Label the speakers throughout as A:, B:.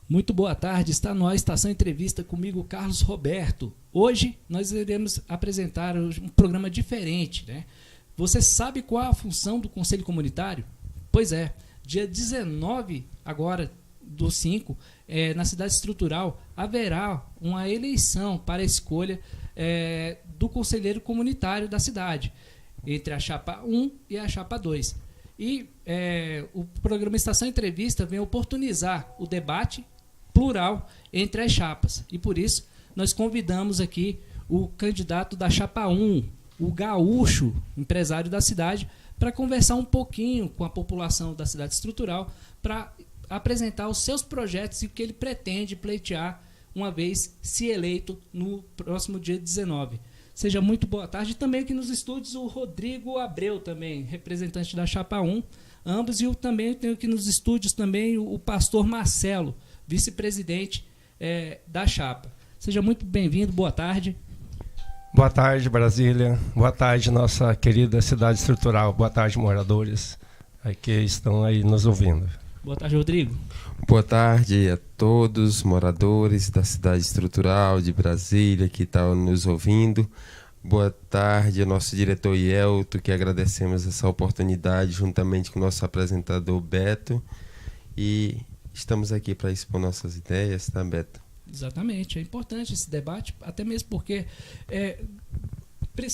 A: Muito boa tarde, está no ar Estação Entrevista comigo, Carlos Roberto. Hoje nós iremos apresentar um programa diferente, né? Você sabe qual é a função do Conselho Comunitário? Pois é, dia 19 agora do 5, na Cidade Estrutural, haverá uma eleição para a escolha do conselheiro comunitário da cidade, entre a chapa 1 e a chapa 2. E o programa Estação Entrevista vem oportunizar o debate plural entre as chapas. E por isso nós convidamos aqui o candidato da chapa 1, o gaúcho, empresário da cidade, para conversar um pouquinho com a população da cidade estrutural, para apresentar os seus projetos e o que ele pretende pleitear uma vez se eleito no próximo dia 19. Seja muito boa tarde. E também aqui nos estúdios o Rodrigo Abreu, também representante da chapa 1, ambos, e também tenho aqui nos estúdios também o pastor Marcelo, vice-presidente da chapa. Seja muito bem-vindo, boa tarde.
B: Boa tarde, Brasília. Boa tarde, nossa querida cidade estrutural. Boa tarde, moradores que estão aí nos ouvindo.
A: Boa tarde, Rodrigo.
C: Boa tarde a todos, moradores da cidade estrutural de Brasília que estão nos ouvindo. Boa tarde ao nosso diretor Yelto, que agradecemos essa oportunidade, juntamente com o nosso apresentador Beto. E estamos aqui para expor nossas ideias, tá, Beto?
A: Exatamente, é importante esse debate, até mesmo porque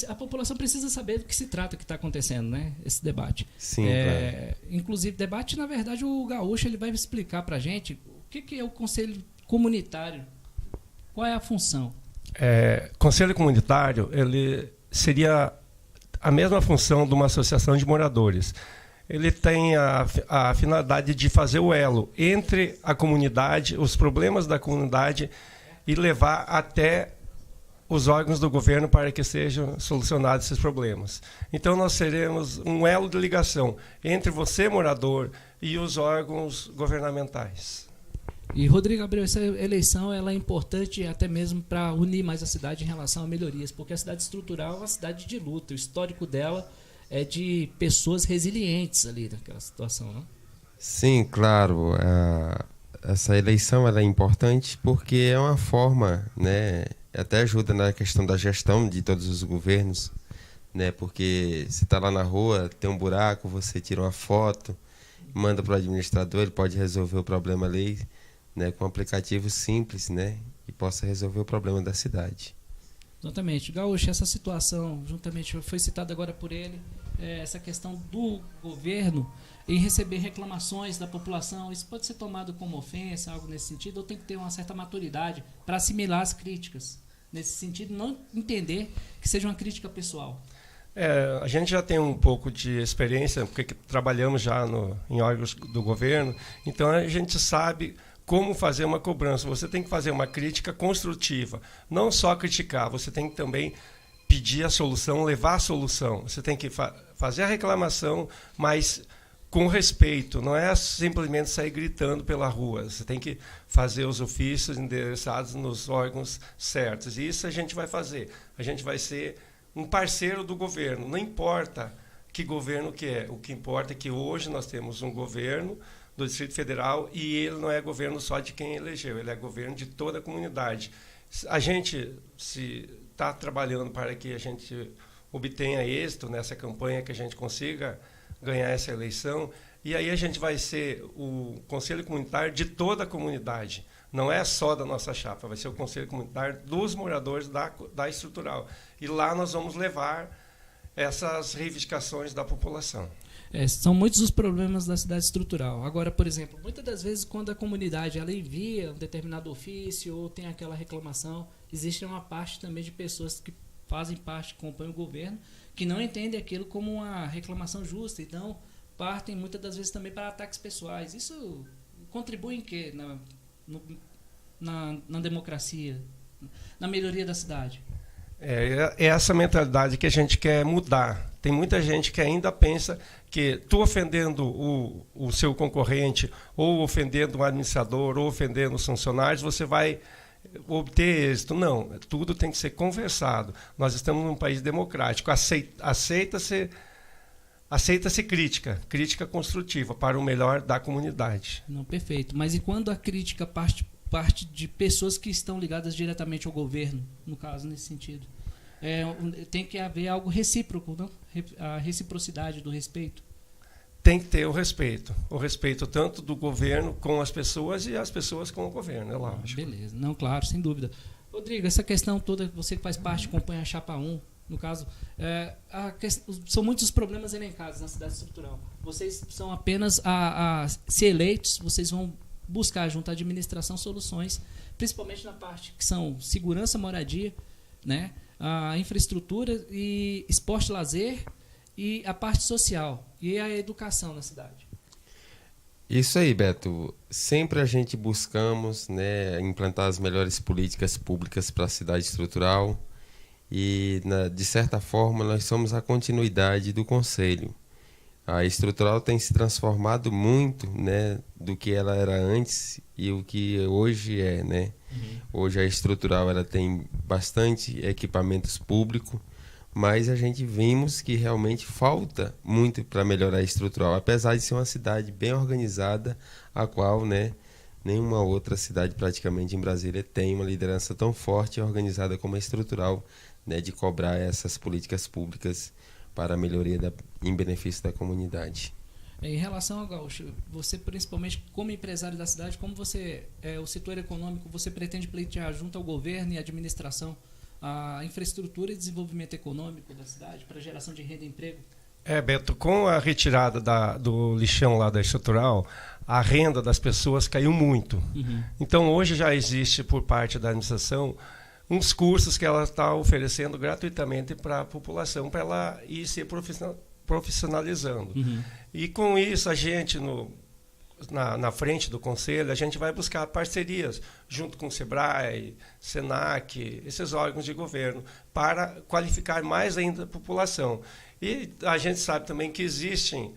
A: a população precisa saber do que se trata, que está acontecendo, né? Esse debate.
C: Sim, claro.
A: Inclusive, debate, na verdade, o Gaúcho ele vai explicar para a gente o que é o Conselho Comunitário, qual é a função.
B: Conselho Comunitário, ele seria a mesma função de uma associação de moradores. Ele tem a finalidade de fazer o elo entre a comunidade, os problemas da comunidade, e levar até os órgãos do governo para que sejam solucionados esses problemas. Então, nós seremos um elo de ligação entre você, morador, e os órgãos governamentais.
A: E, Rodrigo Abreu, essa eleição ela é importante até mesmo para unir mais a cidade em relação a melhorias, porque a cidade estrutural é uma cidade de luta, o histórico dela é de pessoas resilientes ali naquela situação, não?
C: Sim, claro. Essa eleição ela é importante porque é uma forma, né, até ajuda na questão da gestão de todos os governos, né, porque você está lá na rua, tem um buraco, você tira uma foto, manda para o administrador, ele pode resolver o problema ali, né, com um aplicativo simples, né, e possa resolver o problema da cidade.
A: Exatamente. Gaúcho, essa situação, juntamente foi citada agora por ele, essa questão do governo em receber reclamações da população, isso pode ser tomado como ofensa, algo nesse sentido, ou tem que ter uma certa maturidade para assimilar as críticas? Nesse sentido, não entender que seja uma crítica pessoal.
B: A gente já tem um pouco de experiência, porque trabalhamos já em órgãos do governo, então a gente sabe como fazer uma cobrança. Você tem que fazer uma crítica construtiva, não só criticar, você tem que também pedir a solução, levar a solução. Você tem que fazer a reclamação, mas com respeito, não é simplesmente sair gritando pela rua. Você tem que fazer os ofícios endereçados nos órgãos certos. E isso a gente vai fazer. A gente vai ser um parceiro do governo. Não importa que governo que é. O que importa é que hoje nós temos um governo do Distrito Federal e ele não é governo só de quem elegeu, ele é governo de toda a comunidade. A gente está trabalhando para que a gente obtenha êxito nessa campanha, que a gente consiga ganhar essa eleição, e aí a gente vai ser o Conselho Comunitário de toda a comunidade. Não é só da nossa chapa, vai ser o Conselho Comunitário dos moradores da estrutural. E lá nós vamos levar essas reivindicações da população.
A: São muitos os problemas da cidade estrutural. Agora, por exemplo, muitas das vezes quando a comunidade ela envia um determinado ofício ou tem aquela reclamação, existe uma parte também de pessoas que fazem parte, compõem o governo, que não entendem aquilo como uma reclamação justa, então partem muitas das vezes também para ataques pessoais. Isso contribui em quê? Na democracia, na melhoria da cidade?
B: É essa mentalidade que a gente quer mudar. Tem muita gente que ainda pensa que tu ofendendo o seu concorrente, ou ofendendo um administrador, ou ofendendo os funcionários, você vai obter êxito. Não, tudo tem que ser conversado. Nós estamos num país democrático. Aceita-se aceita-se crítica construtiva para o melhor da comunidade.
A: Não, perfeito. Mas e quando a crítica parte de pessoas que estão ligadas diretamente ao governo, no caso, nesse sentido? Tem que haver algo recíproco, não? A reciprocidade do respeito.
B: Tem que ter o respeito tanto do governo com as pessoas e as pessoas com o governo, é lógico.
A: Beleza, não, claro, sem dúvida. Rodrigo, essa questão toda, você que faz parte, acompanha a Chapa 1, no caso, são muitos os problemas elencados na cidade estrutural. Vocês são apenas, se eleitos, vocês vão buscar junto à administração soluções, principalmente na parte que são segurança, moradia, né, a infraestrutura e esporte, lazer e a parte social e a educação na cidade.
C: Isso aí, Beto. Sempre a gente buscamos, né, implantar as melhores políticas públicas para a cidade estrutural e, de certa forma, nós somos a continuidade do Conselho. A estrutural tem se transformado muito, né, do que ela era antes e o que hoje é, né? Hoje a estrutural ela tem bastante equipamentos públicos, mas a gente vimos que realmente falta muito para melhorar a estrutural, apesar de ser uma cidade bem organizada, a qual, né, nenhuma outra cidade praticamente em Brasília tem uma liderança tão forte e organizada como a estrutural, né, de cobrar essas políticas públicas para a melhoria em benefício da comunidade.
A: Em relação ao Gaúcho, você principalmente como empresário da cidade, como você, o setor econômico, você pretende pleitear junto ao governo e à administração a infraestrutura e desenvolvimento econômico da cidade para geração de renda e emprego?
B: Beto, com a retirada do lixão lá da estrutural, a renda das pessoas caiu muito. Então hoje já existe por parte da administração uns cursos que ela está oferecendo gratuitamente para a população, para ela ir se profissionalizando. E com isso a gente, na frente do Conselho, a gente vai buscar parcerias junto com o SEBRAE, SENAC, esses órgãos de governo, para qualificar mais ainda a população. E a gente sabe também que existem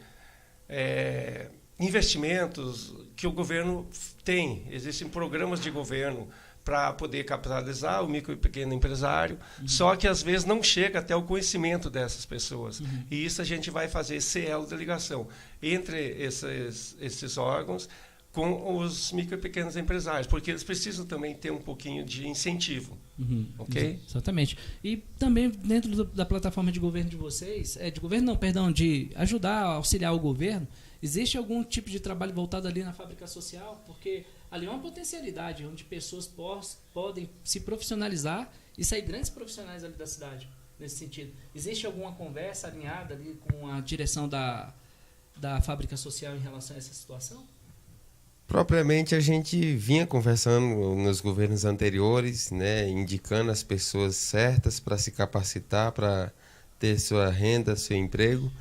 B: investimentos que o governo tem, existem programas de governo para poder capitalizar o micro e pequeno empresário, só que às vezes não chega até o conhecimento dessas pessoas. E isso a gente vai fazer esse elo de ligação entre esses órgãos com os micro e pequenos empresários, porque eles precisam também ter um pouquinho de incentivo. Ok?
A: Exatamente. E também dentro da plataforma de governo de vocês, de ajudar a auxiliar o governo, existe algum tipo de trabalho voltado ali na fábrica social? Porque ali é uma potencialidade onde pessoas podem se profissionalizar e sair grandes profissionais ali da cidade, nesse sentido. Existe alguma conversa alinhada ali com a direção da fábrica social em relação a essa situação?
C: Propriamente a gente vinha conversando nos governos anteriores, né, indicando as pessoas certas para se capacitar, para ter sua renda, seu emprego.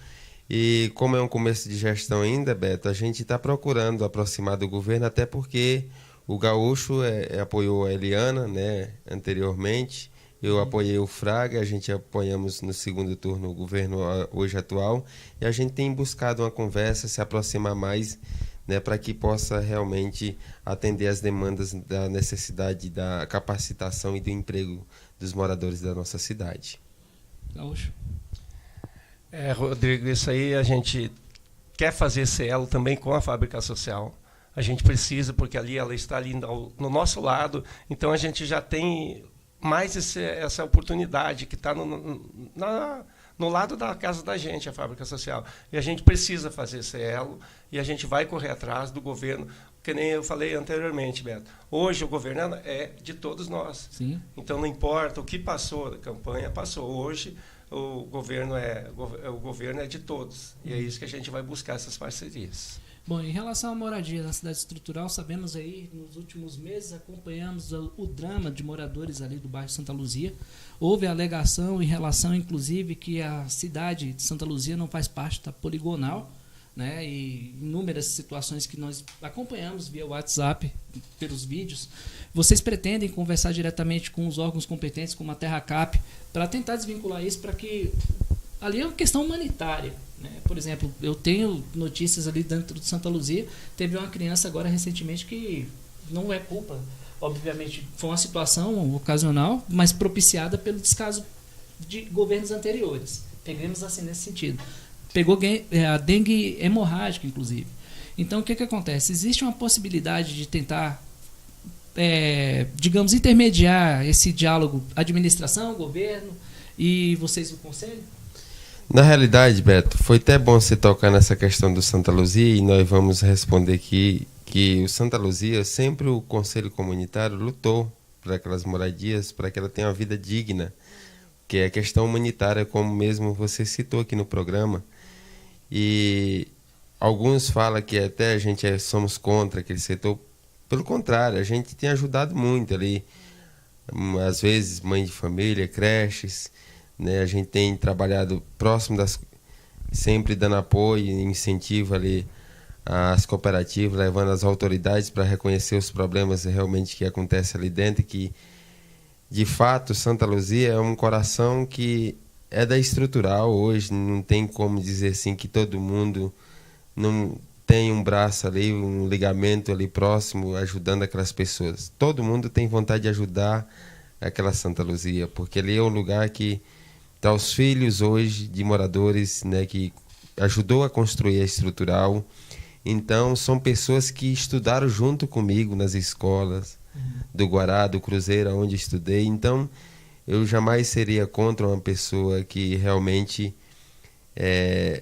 C: E como é um começo de gestão ainda, Beto, a gente está procurando aproximar do governo, até porque o Gaúcho apoiou a Eliana, né, anteriormente. Eu apoiei o Fraga, a gente apoiamos no segundo turno o governo hoje atual. E a gente tem buscado uma conversa, se aproximar mais, né, para que possa realmente atender às demandas da necessidade da capacitação e do emprego dos moradores da nossa cidade.
A: Gaúcho.
B: Rodrigo, isso aí a gente quer fazer esse elo também com a fábrica social. A gente precisa, porque ali ela está ali no nosso lado, então a gente já tem mais essa oportunidade que está no lado da casa da gente, a fábrica social. E a gente precisa fazer esse elo e a gente vai correr atrás do governo, que nem eu falei anteriormente, Beto. Hoje o governo é de todos nós.
A: Sim.
B: Então não importa o que passou da campanha, passou. Hoje o governo é de todos. E é isso que a gente vai buscar, essas parcerias.
A: Bom, em relação à moradia na cidade estrutural, sabemos aí, nos últimos meses, acompanhamos o drama de moradores ali do bairro Santa Luzia. Houve alegação em relação, inclusive, que a cidade de Santa Luzia não faz parte da poligonal, né? E inúmeras situações que nós acompanhamos via WhatsApp, pelos vídeos. Vocês pretendem conversar diretamente com os órgãos competentes, como a TerraCap, para tentar desvincular isso, para que... Ali é uma questão humanitária, né? Por exemplo, eu tenho notícias ali dentro de Santa Luzia, teve uma criança agora recentemente que não é culpa, obviamente foi uma situação ocasional, mas propiciada pelo descaso de governos anteriores. Peguemos assim nesse sentido. pegou a dengue hemorrágica, inclusive. Então, o que acontece? Existe uma possibilidade de tentar, digamos, intermediar esse diálogo administração, governo e vocês do Conselho?
C: Na realidade, Beto, foi até bom você tocar nessa questão do Santa Luzia, e nós vamos responder aqui que o Santa Luzia, sempre o Conselho Comunitário lutou para aquelas moradias, para que ela tenha uma vida digna, que é a questão humanitária, como mesmo você citou aqui no programa. E alguns falam que até a gente somos contra aquele setor. Pelo contrário, a gente tem ajudado muito ali, às vezes mãe de família, creches, né? A gente tem trabalhado próximo sempre dando apoio e incentivo ali às cooperativas, levando as autoridades para reconhecer os problemas realmente que acontecem ali dentro, e que de fato Santa Luzia é um coração que é da estrutural hoje, não tem como dizer assim que todo mundo não tem um braço ali, um ligamento ali próximo ajudando aquelas pessoas. Todo mundo tem vontade de ajudar aquela Santa Luzia, porque ali é o lugar que está os filhos hoje de moradores, né, que ajudou a construir a estrutural. Então, são pessoas que estudaram junto comigo nas escolas do Guará, do Cruzeiro, onde estudei. Então, eu jamais seria contra uma pessoa que realmente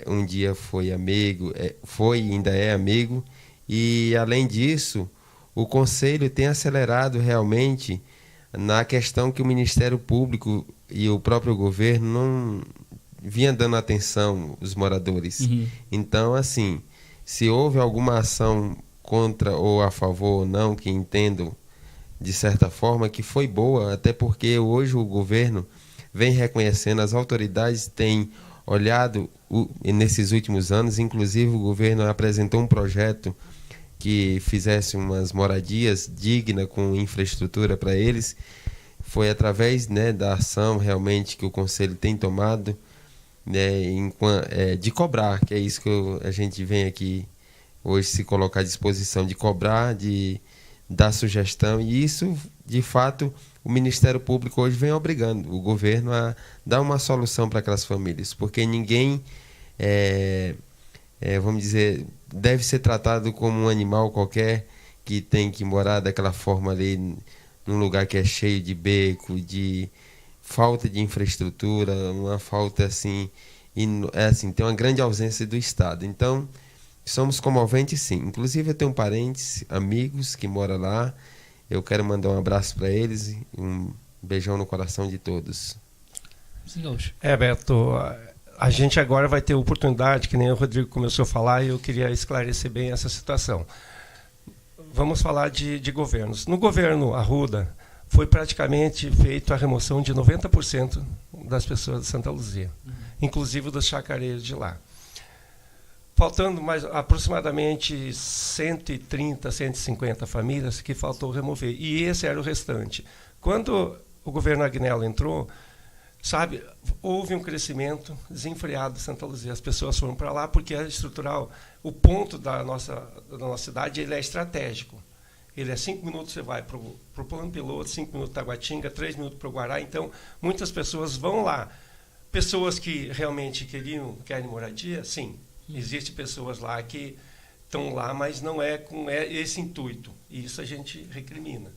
C: um dia foi amigo, foi e ainda é amigo. E, além disso, o Conselho tem acelerado realmente na questão que o Ministério Público e o próprio governo não vinha dando atenção aos moradores. Então, assim, se houve alguma ação contra ou a favor ou não, que entendam, de certa forma, que foi boa, até porque hoje o governo vem reconhecendo, as autoridades têm olhado nesses últimos anos, inclusive o governo apresentou um projeto que fizesse umas moradias dignas com infraestrutura para eles. Foi através, né, da ação realmente que o Conselho tem tomado, né, de cobrar, que é isso que a gente vem aqui hoje se colocar à disposição, de cobrar, de dar sugestão, e isso, de fato, o Ministério Público hoje vem obrigando o governo a dar uma solução para aquelas famílias, porque ninguém, vamos dizer, deve ser tratado como um animal qualquer que tem que morar daquela forma ali, num lugar que é cheio de beco, de falta de infraestrutura, uma falta assim, tem uma grande ausência do Estado. Então, somos comoventes, sim. Inclusive, eu tenho parentes, amigos que moram lá. Eu quero mandar um abraço para eles, um beijão no coração de todos.
B: Beto, a gente agora vai ter oportunidade, que nem o Rodrigo começou a falar, e eu queria esclarecer bem essa situação. Vamos falar de governos. No governo Arruda, foi praticamente feita a remoção de 90% das pessoas de Santa Luzia, inclusive dos chacareiros de lá. Faltando mais aproximadamente 130, 150 famílias que faltou remover. E esse era o restante. Quando o governo Agnello entrou, sabe, houve um crescimento desenfreado de Santa Luzia. As pessoas foram para lá porque a estrutural, o ponto da nossa cidade, ele é estratégico. Ele é 5 minutos, você vai para o Plano Piloto, 5 minutos para Taguatinga, 3 minutos para o Guará. Então, muitas pessoas vão lá. Pessoas que realmente querem moradia, sim. Existem pessoas lá que estão lá, mas não é com esse intuito. E isso a gente recrimina.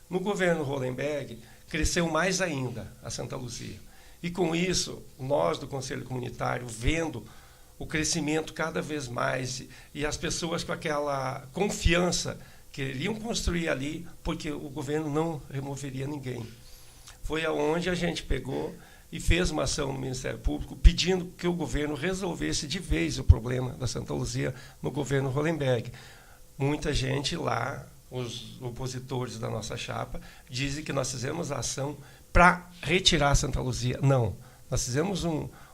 B: No governo Hollenberg, cresceu mais ainda a Santa Luzia. E com isso, nós do Conselho Comunitário, vendo o crescimento cada vez mais, e as pessoas com aquela confiança, queriam construir ali, porque o governo não removeria ninguém. Foi aonde a gente pegou e fez uma ação no Ministério Público pedindo que o governo resolvesse de vez o problema da Santa Luzia no governo Hollenberg. Muita gente lá, os opositores da nossa chapa, dizem que nós fizemos a ação para retirar a Santa Luzia. Não, nós fizemos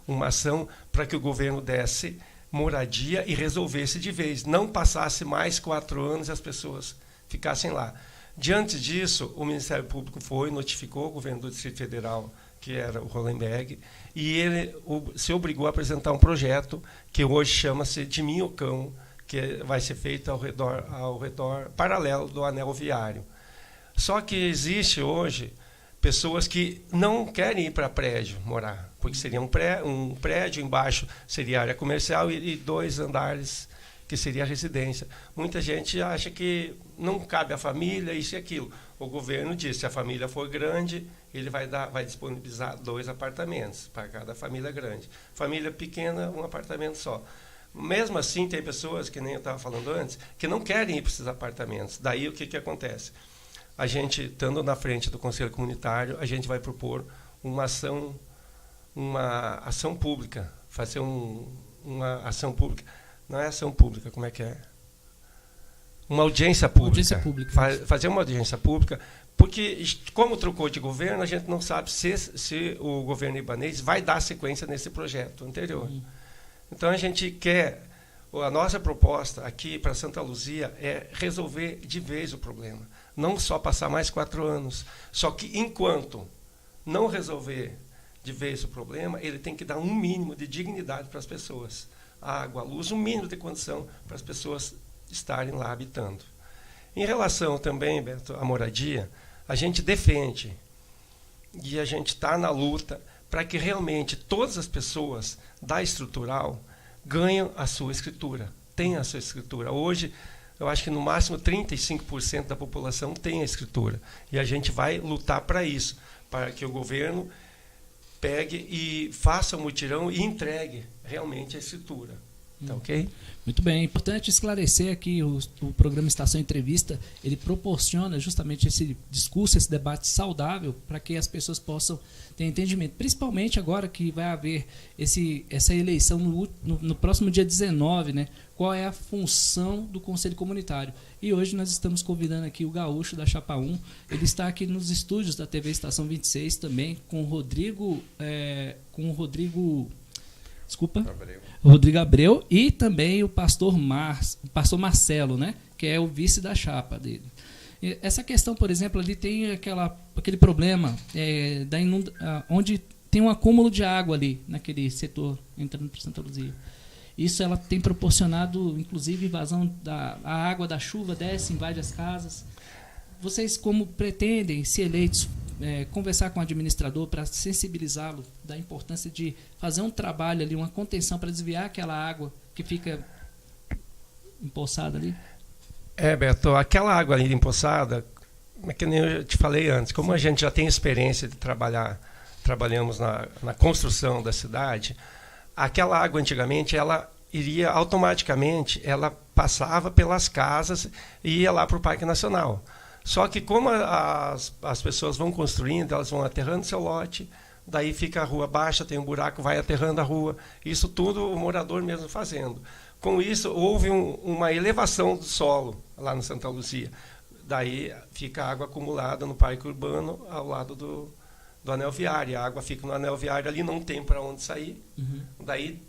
B: uma ação para que o governo desse moradia e resolvesse de vez, não passasse mais 4 anos e as pessoas ficassem lá. Diante disso, o Ministério Público notificou o governo do Distrito Federal, que era o Hollenberg, e ele se obrigou a apresentar um projeto que hoje chama-se de Minhocão, que vai ser feito ao redor paralelo do anel viário. Só que existe hoje pessoas que não querem ir para prédio morar, porque seria um prédio, embaixo seria área comercial e 2 andares que seria a residência. Muita gente acha que não cabe à família, isso e aquilo. O governo diz, se a família for grande, ele vai disponibilizar 2 apartamentos para cada família grande. Família pequena, 1 apartamento só. Mesmo assim, tem pessoas, que nem eu estava falando antes, que não querem ir para esses apartamentos. Daí, o que acontece? A gente, estando na frente do Conselho Comunitário, a gente vai propor uma ação pública, fazer uma ação pública. Não é ação pública, como é que é? Uma audiência pública.
A: Audiência pública.
B: Fazer uma audiência pública, porque, como trocou de governo, a gente não sabe se o governo ibanês vai dar sequência nesse projeto anterior. Então, a gente quer, a nossa proposta aqui para Santa Luzia é resolver de vez o problema. Não só passar mais 4 anos. Só que, enquanto não resolver de vez o problema, ele tem que dar um mínimo de dignidade para as pessoas. A água, a luz, um mínimo de condição para as pessoas estarem lá habitando. Em relação também, Beto, à moradia, a gente defende e a gente está na luta para que realmente todas as pessoas da estrutural ganhem a sua escritura, tenham a sua escritura. Hoje, eu acho que no máximo 35% da população tem a escritura. E a gente vai lutar para isso, para que o governo pegue e faça o mutirão e entregue realmente a escritura. Tá ok?
A: Muito bem. É importante esclarecer aqui, o programa Estação Entrevista, ele proporciona justamente esse discurso, esse debate saudável para que as pessoas possam ter entendimento. Principalmente agora que vai haver essa eleição no próximo dia 19, né? Qual é a função do Conselho Comunitário. E hoje nós estamos convidando aqui o Gaúcho da Chapa 1. Ele está aqui nos estúdios da TV Estação 26 também, com o Rodrigo Abreu e também o pastor Marcelo, né, que é o vice da chapa dele. E essa questão, por exemplo, ali tem aquele problema onde tem um acúmulo de água ali, naquele setor, entrando para Santa Luzia. Isso ela tem proporcionado, inclusive, invasão a água da chuva, desce, invade as casas. Vocês, como pretendem, se eleitos, conversar com o administrador para sensibilizá-lo da importância de fazer um trabalho ali, uma contenção para desviar aquela água que fica empoçada ali?
B: Beto, aquela água ali empoçada, que nem eu te falei antes, como a gente já tem experiência de trabalhamos na construção da cidade, aquela água antigamente, ela iria automaticamente, ela passava pelas casas e ia lá para o Parque Nacional. Só que como as pessoas vão construindo, elas vão aterrando seu lote, daí fica a rua baixa, tem um buraco, vai aterrando a rua. Isso tudo o morador mesmo fazendo. Com isso, houve uma elevação do solo lá no Santa Luzia. Daí fica a água acumulada no Parque Urbano, ao lado do anel viário. A água fica no anel viário ali, não tem para onde sair. Daí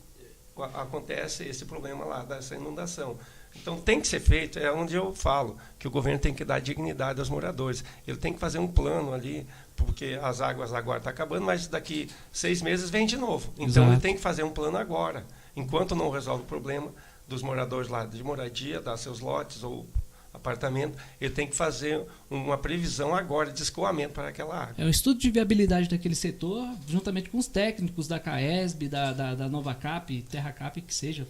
B: acontece esse problema lá, dessa inundação. Então tem que ser feito, é onde eu falo, que o governo tem que dar dignidade aos moradores. Ele tem que fazer um plano ali, porque as águas agora estão acabando, mas daqui 6 meses vem de novo. Então
A: Exato.
B: Ele tem que fazer um plano agora. Enquanto não resolve o problema dos moradores lá de moradia, dar seus lotes ou apartamento, ele tem que fazer uma previsão agora de escoamento para aquela água.
A: É um estudo de viabilidade daquele setor, juntamente com os técnicos da CAESB, da Nova Cap, Terra Cap, que seja,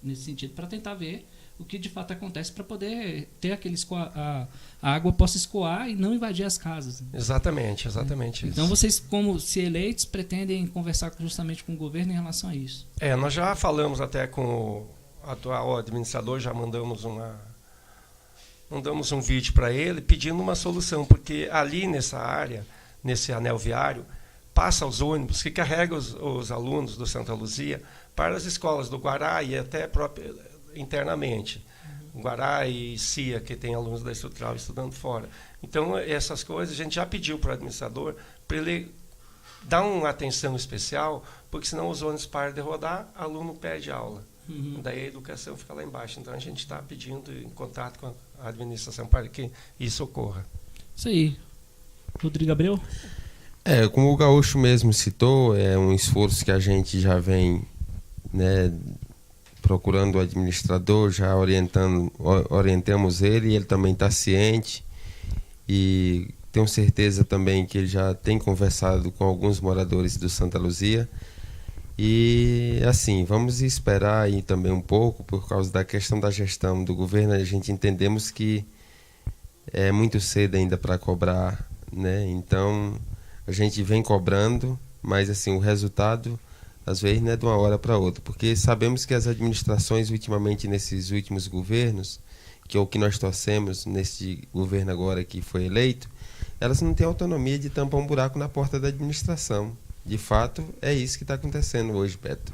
A: nesse sentido, para tentar ver o que de fato acontece para poder ter a água possa escoar e não invadir as casas.
B: Exatamente isso.
A: Então vocês, como se eleitos, pretendem conversar justamente com o governo em relação a isso?
B: Nós já falamos até com o atual administrador, já mandamos um vídeo para ele pedindo uma solução, porque ali nessa área, nesse anel viário, passa os ônibus que carregam os alunos do Santa Luzia para as escolas do Guará e até internamente. Guará e CIA, que tem alunos da estrutural estudando fora. Então, essas coisas a gente já pediu para o administrador para ele dar uma atenção especial, porque senão os ônibus param de rodar, aluno perde aula. Daí a educação fica lá embaixo. Então, a gente está pedindo em contato com a administração para que isso ocorra.
A: Isso aí. Rodrigo Abreu?
C: Como o Gaúcho mesmo citou, é um esforço que a gente já vem, né, procurando o administrador, já orientamos ele também está ciente. E tenho certeza também que ele já tem conversado com alguns moradores do Santa Luzia. E assim, vamos esperar aí também um pouco por causa da questão da gestão do governo. A gente entendemos que é muito cedo ainda para cobrar, né? Então a gente vem cobrando, mas assim, o resultado às vezes não é de uma hora para outra, porque sabemos que as administrações ultimamente nesses últimos governos, que é o que nós torcemos neste governo agora que foi eleito, elas não têm autonomia de tampar um buraco na porta da administração. De fato, é isso que está acontecendo hoje, Beto.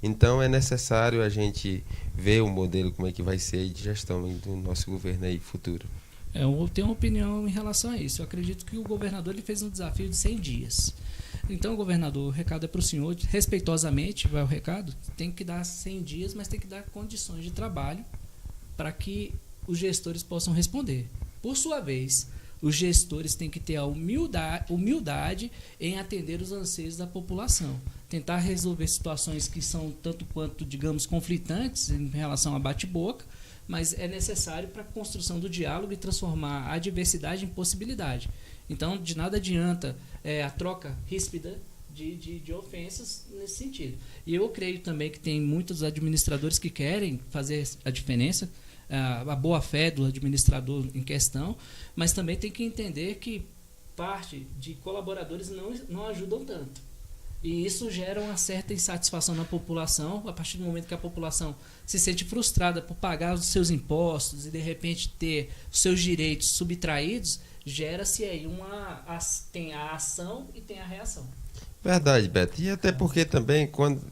C: Então é necessário a gente ver o modelo, como é que vai ser de gestão do nosso governo aí futuro.
A: Eu tenho uma opinião em relação a isso. Eu acredito que o governador ele fez um desafio de 100 dias. Então, governador, o recado é para o senhor, respeitosamente, vai o recado, tem que dar 100 dias, mas tem que dar condições de trabalho para que os gestores possam responder. Por sua vez, os gestores têm que ter a humildade em atender os anseios da população. Tentar resolver situações que são tanto quanto, digamos, conflitantes em relação a bate-boca, mas é necessário para a construção do diálogo e transformar a adversidade em possibilidade. Então, de nada adianta a troca ríspida de ofensas nesse sentido. E eu creio também que tem muitos administradores que querem fazer a diferença, a boa-fé do administrador em questão, mas também tem que entender que parte de colaboradores não ajudam tanto. E isso gera uma certa insatisfação na população, a partir do momento que a população se sente frustrada por pagar os seus impostos e de repente ter os seus direitos subtraídos, gera-se aí tem a ação e tem a reação.
C: Verdade, Beto. E até porque também quando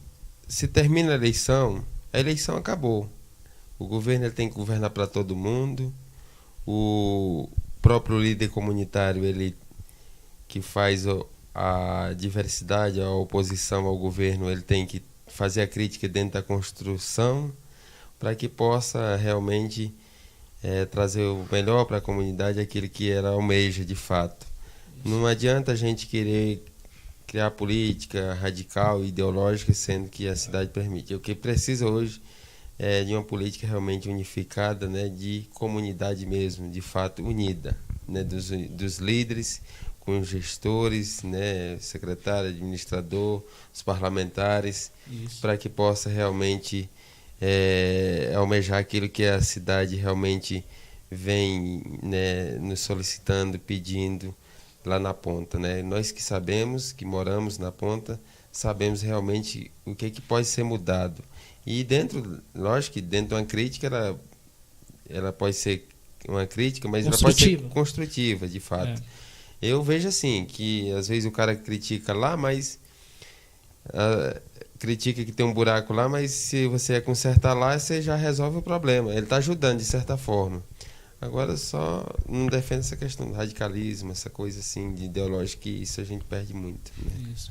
C: se termina a eleição acabou. O governo ele tem que governar para todo mundo. O próprio líder comunitário, ele que faz a diversidade, a oposição ao governo, ele tem que fazer a crítica dentro da construção para que possa realmente trazer o melhor para a comunidade, aquilo que ela almeja de fato. Não adianta a gente querer criar política radical e ideológica, sendo que a cidade permite. O que precisa hoje é de uma política realmente unificada, né, de comunidade mesmo, de fato unida, né, dos líderes com os gestores, né, secretário, administrador, os parlamentares, para que possa realmente almejar aquilo que a cidade realmente vem, né, nos solicitando, pedindo lá na ponta, né? Nós que sabemos, que moramos na ponta, sabemos realmente o que pode ser mudado. E lógico que dentro de uma crítica, ela pode ser uma crítica, mas ela pode ser construtiva, de fato. Eu vejo assim, que às vezes o cara critica lá, mas critica que tem um buraco lá, mas se você consertar lá, você já resolve o problema. Ele está ajudando de certa forma. Agora só não defende essa questão do radicalismo, essa coisa assim de ideológica, que isso a gente perde muito. Né?
A: Isso.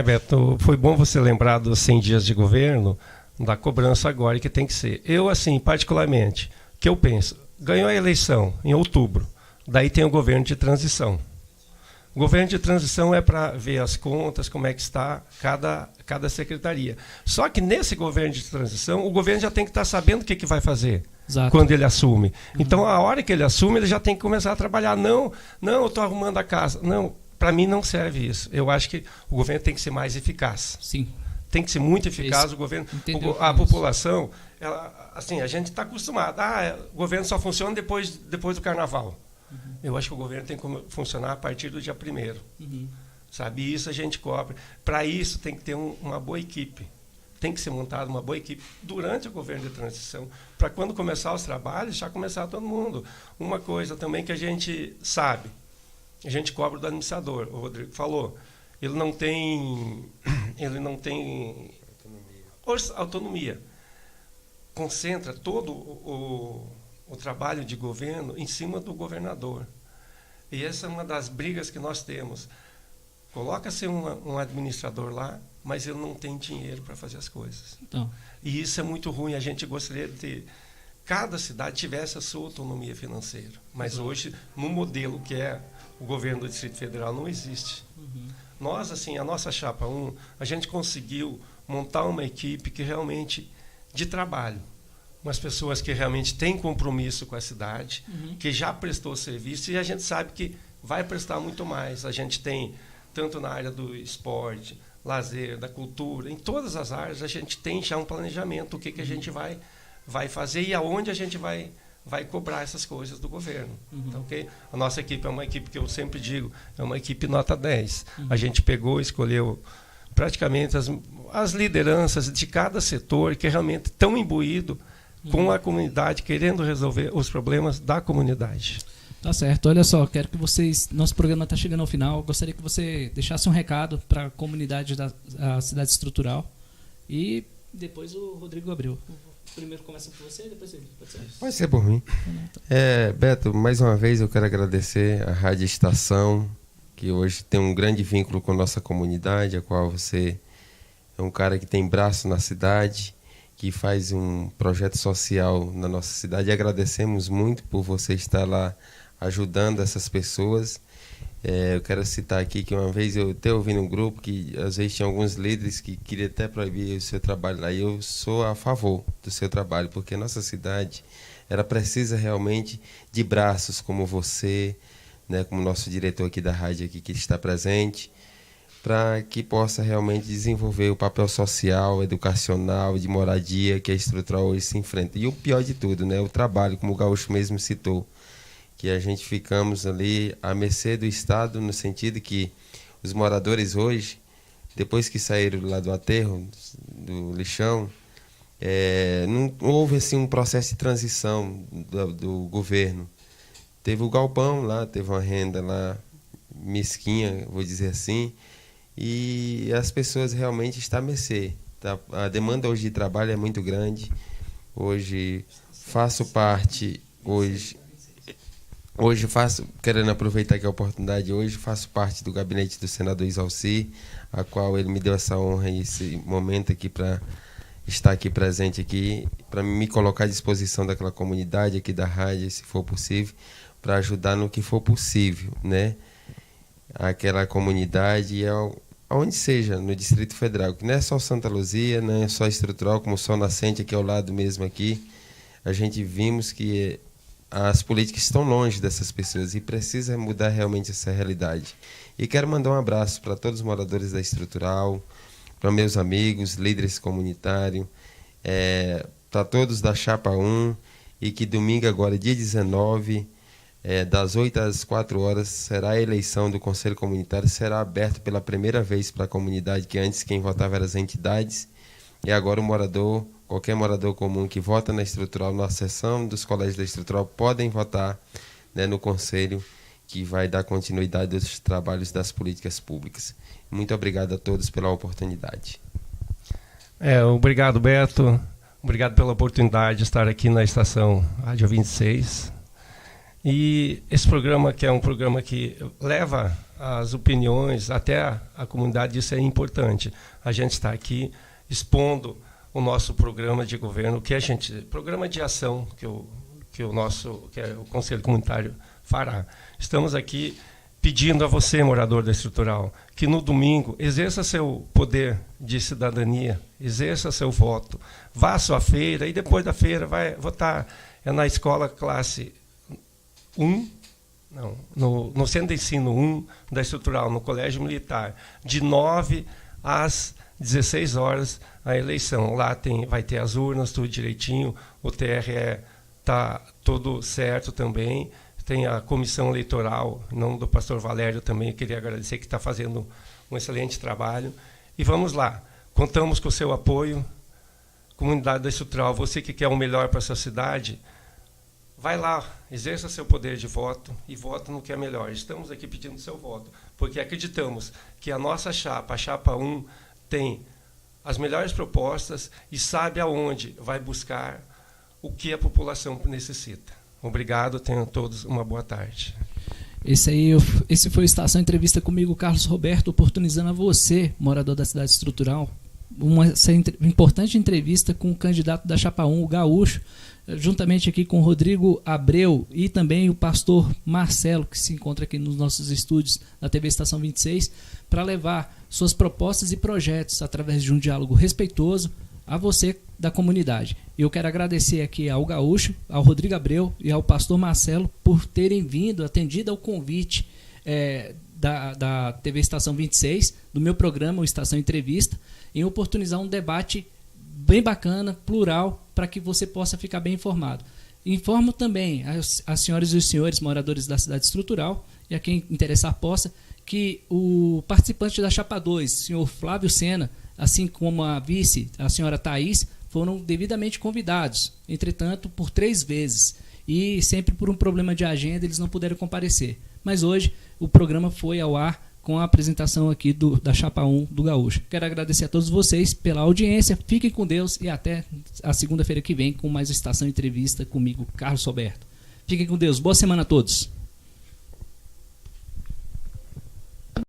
B: Beto, foi bom você lembrar dos 100 dias de governo, da cobrança agora, que tem que ser. Eu, assim, particularmente, o que eu penso? Ganhou a eleição em outubro, daí tem o governo de transição. O governo de transição é para ver as contas, como é que está cada secretaria. Só que nesse governo de transição, o governo já tem que estar sabendo o que vai fazer. Exato. Quando ele assume. Então, a hora que ele assume, ele já tem que começar a trabalhar. Não, eu estou arrumando a casa. Não, para mim não serve isso. Eu acho que o governo tem que ser mais eficaz.
A: Sim.
B: Tem que ser muito eficaz o governo. A população, assim, a gente está acostumado. O governo só funciona depois do carnaval. Eu acho que o governo tem que funcionar a partir do dia 1º. Sabe? E isso a gente cobra. Para isso tem que ter uma boa equipe. Tem que ser montada uma boa equipe durante o governo de transição, para quando começar os trabalhos, já começar todo mundo. Uma coisa também que a gente sabe, a gente cobra do administrador, o Rodrigo falou, ele não tem autonomia. Concentra todo o trabalho de governo em cima do governador. E essa é uma das brigas que nós temos. Coloca-se um administrador lá, mas ele não tem dinheiro para fazer as coisas. Então. E isso é muito ruim. A gente gostaria de cada cidade tivesse a sua autonomia financeira. Mas hoje, no modelo que é o governo do Distrito Federal, não existe. Nós, assim, a nossa chapa 1, a gente conseguiu montar uma equipe que realmente de trabalho. umas pessoas que realmente têm compromisso com a cidade, que já prestou serviço, e a gente sabe que vai prestar muito mais. A gente tem, tanto na área do esporte, lazer, da cultura, em todas as áreas, a gente tem já um planejamento, o que a gente vai fazer e aonde a gente vai cobrar essas coisas do governo. Então, okay? A nossa equipe é uma equipe que eu sempre digo, é uma equipe nota 10. A gente pegou, escolheu praticamente as lideranças de cada setor que realmente estão imbuídos com a comunidade, querendo resolver os problemas da comunidade.
A: Tá certo. Olha só, quero que vocês... Nosso programa está chegando ao final. Gostaria que você deixasse um recado para a comunidade da Cidade Estrutural. E depois o Rodrigo Abreu. Primeiro começa por você, depois ele. Pode ser?
C: Pode ser por mim. Beto, mais uma vez eu quero agradecer a Rádio Estação, que hoje tem um grande vínculo com a nossa comunidade, a qual você é um cara que tem braço na cidade, que faz um projeto social na nossa cidade. E agradecemos muito por você estar lá ajudando essas pessoas. Eu quero citar aqui que uma vez eu até ouvi num grupo que às vezes tinha alguns líderes que queriam até proibir o seu trabalho lá. E eu sou a favor do seu trabalho, porque a nossa cidade ela precisa realmente de braços como você, né, como nosso diretor aqui da rádio aqui, que está presente, para que possa realmente desenvolver o papel social, educacional, de moradia que a estrutural hoje se enfrenta. E o pior de tudo, né, o trabalho, como o Gaúcho mesmo citou, que a gente ficamos ali à mercê do Estado, no sentido que os moradores hoje, depois que saíram lá do aterro, do lixão, não houve assim, um processo de transição do governo. Teve o galpão lá, teve uma renda lá mesquinha, vou dizer assim, e as pessoas realmente estão à mercê. Tá? A demanda hoje de trabalho é muito grande. Hoje faço parte, querendo aproveitar aqui a oportunidade, hoje faço parte do gabinete do senador Isalci, a qual ele me deu essa honra e esse momento aqui para estar aqui presente aqui, para me colocar à disposição daquela comunidade aqui da rádio, se for possível, para ajudar no que for possível, né? Aquela comunidade, aonde seja, no Distrito Federal, que não é só Santa Luzia, não é só estrutural, como o Sol Nascente aqui ao lado mesmo aqui, a gente vimos que as políticas estão longe dessas pessoas e precisa mudar realmente essa realidade. E quero mandar um abraço para todos os moradores da estrutural, para meus amigos, líderes comunitários, para todos da Chapa 1, e que domingo agora, dia 19, das 8 às 4 horas, será a eleição do Conselho Comunitário, será aberto pela primeira vez para a comunidade, que antes quem votava eram as entidades, e agora qualquer morador comum que vota na estrutural, na sessão dos colégios da estrutural, podem votar, né, no Conselho, que vai dar continuidade aos trabalhos das políticas públicas. Muito obrigado a todos pela oportunidade.
B: Obrigado, Beto. Obrigado pela oportunidade de estar aqui na Estação Rádio 26. E esse programa, que é um programa que leva as opiniões até a comunidade, isso é importante. A gente está aqui expondo o nosso programa de governo, programa de ação que o Conselho Comunitário fará. Estamos aqui pedindo a você, morador da estrutural, que no domingo exerça seu poder de cidadania, exerça seu voto, vá à sua feira e depois da feira vai votar na escola classe 1, no Centro de Ensino 1 da estrutural, no Colégio Militar, de 9 às 16 horas a eleição. Lá vai ter as urnas, tudo direitinho, o TRE está tudo certo também, tem a comissão eleitoral, em nome do pastor Valério também, eu queria agradecer, que está fazendo um excelente trabalho. E vamos lá, contamos com o seu apoio. Comunidade da estrutural, você que quer o melhor para a sua cidade, vai lá, exerça seu poder de voto e vota no que é melhor. Estamos aqui pedindo seu voto, porque acreditamos que a nossa chapa, a Chapa 1, tem as melhores propostas e sabe aonde vai buscar o que a população necessita. Obrigado, tenham todos uma boa tarde.
A: Esse foi o Estação Entrevista comigo, Carlos Roberto, oportunizando a você, morador da cidade estrutural, essa importante entrevista com o candidato da Chapa 1, o Gaúcho, juntamente aqui com o Rodrigo Abreu e também o pastor Marcelo, que se encontra aqui nos nossos estúdios da TV Estação 26, para levar suas propostas e projetos através de um diálogo respeitoso a você, da comunidade. Eu quero agradecer aqui ao Gaúcho, ao Rodrigo Abreu e ao pastor Marcelo por terem vindo, atendido ao convite da TV Estação 26, do meu programa, o Estação Entrevista, em oportunizar um debate bem bacana, plural, para que você possa ficar bem informado. Informo também as senhoras e os senhores moradores da cidade estrutural, e a quem interessar possa, que o participante da Chapa 2, o senhor Flávio Sena, assim como a vice, a senhora Thaís, foram devidamente convidados, entretanto, por 3 vezes. E sempre por um problema de agenda eles não puderam comparecer. Mas hoje o programa foi ao ar com a apresentação aqui da Chapa 1 do Gaúcho. Quero agradecer a todos vocês pela audiência. Fiquem com Deus e até a segunda-feira que vem com mais Estação Entrevista comigo, Carlos Roberto. Fiquem com Deus. Boa semana a todos.